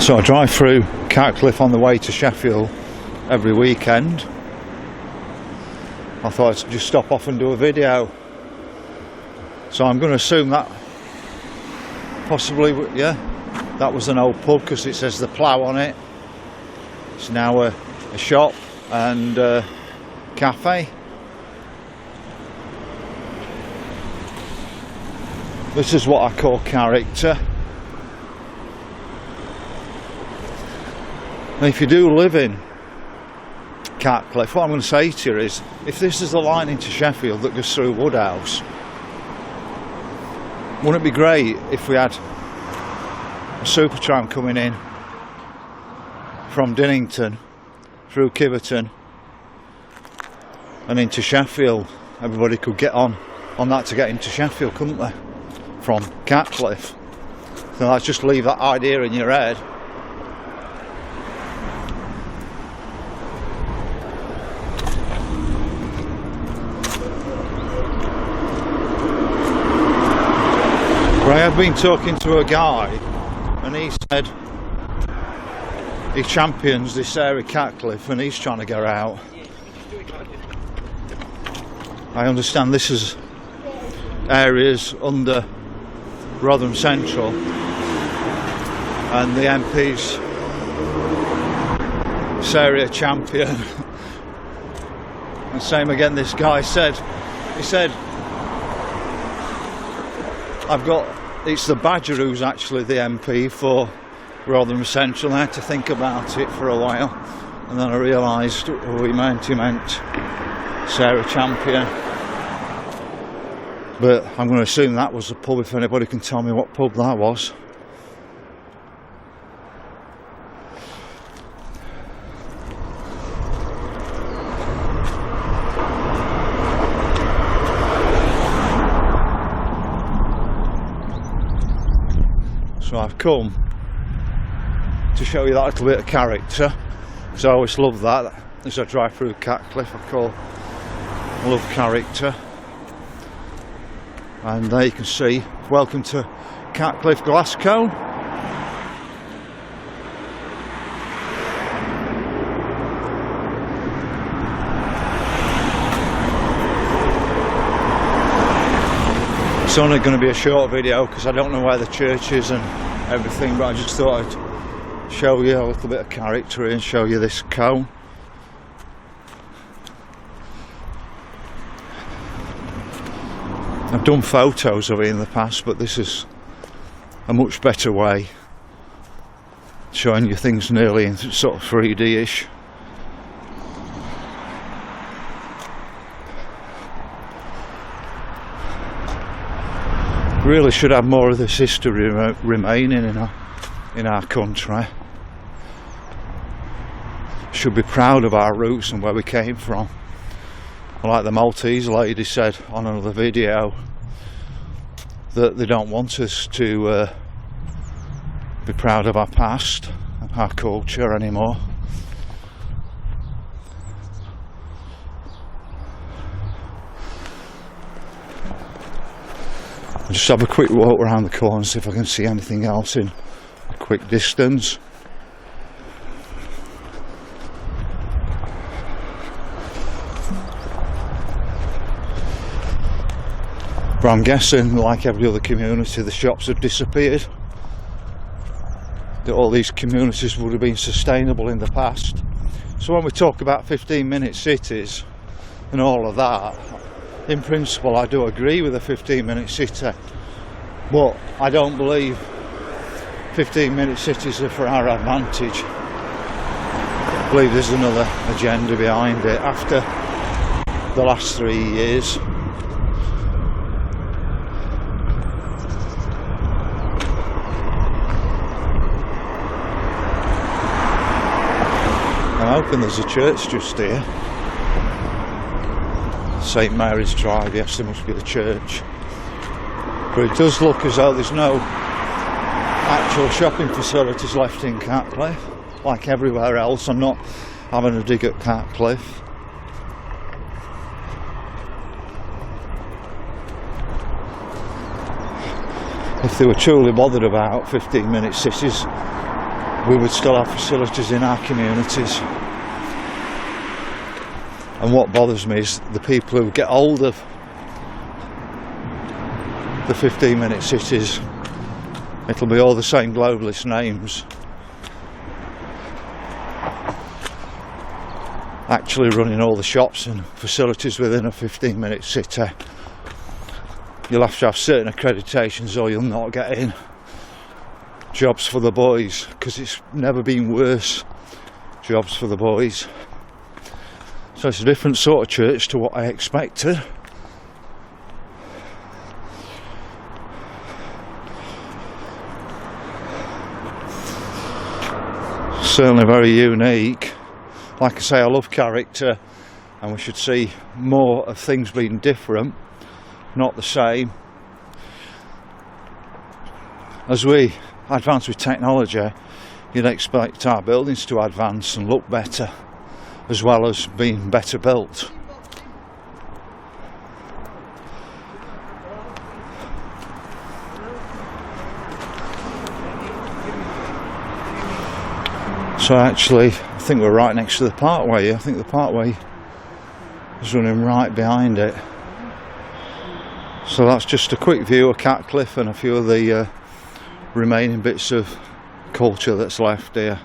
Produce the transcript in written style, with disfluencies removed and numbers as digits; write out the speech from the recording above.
So I drive through Catcliffe on the way to Sheffield every weekend. I thought I'd just stop off and do a video. So I'm going to assume that possibly, yeah, that was an old pub because it says the Plough on it. It's now a shop and cafe. This is what I call character. And if you do live in Catcliffe, what I'm going to say to you is, if this is the line into Sheffield that goes through Woodhouse, wouldn't it be great if we had a super tram coming in from Dinnington through Kiverton and into Sheffield? Everybody could get on that to get into Sheffield, couldn't they? From Catcliffe. So let's just leave that idea in your head. I have been talking to a guy and he said he champions this area Catcliffe and he's trying to get out. I understand this is areas under Rotherham Central and the MP's this area champion. And same again, this guy said, he said, it's the Badger who's actually the MP for Rotherham Central. I had to think about it for a while and then I realised he meant Sarah Champion. But I'm going to assume that was the pub, if anybody can tell me what pub that was. So I've come to show you that little bit of character, because I always love that as I drive through Catcliffe. I love character. And there you can see, welcome to Catcliffe, Glasgow. It's only going to be a short video because I don't know where the church is and everything, but I just thought I'd show you a little bit of character and show you this cone. I've done photos of it in the past, but this is a much better way, showing you things nearly in sort of 3D-ish. Really should have more of this history remaining in our country. Should be proud of our roots and where we came from. Like the Maltese lady said on another video, that they don't want us to be proud of our past and our culture anymore. I'll just have a quick walk around the corner and see if I can see anything else in a quick distance. But I'm guessing, like every other community, the shops have disappeared. That all these communities would have been sustainable in the past. So when we talk about 15-minute cities and all of that, in principle I do agree with a 15-minute city, but I don't believe 15-minute cities are for our advantage. I believe there's another agenda behind it after the last 3 years. I'm hoping there's a church just here. St Mary's Drive, yes, there must be the church. But it does look as though there's no actual shopping facilities left in Catcliffe, like everywhere else. I'm not having a dig at Catcliffe. If they were truly bothered about 15-minute cities, we would still have facilities in our communities. And what bothers me is the people who get hold of the 15-minute cities. It'll be all the same globalist names actually running all the shops and facilities within a 15-minute city. You'll have to have certain accreditations or you'll not get in. Jobs for the boys, because it's never been worse. Jobs for the boys. So it's a different sort of church to what I expected. Certainly very unique. Like I say, I love character, and we should see more of things being different, not the same. As we advance with technology, you'd expect our buildings to advance and look better, as well as being better built. So actually, I think we're right next to the parkway. I think the parkway is running right behind it. So that's just a quick view of Catcliffe and a few of the remaining bits of culture that's left here.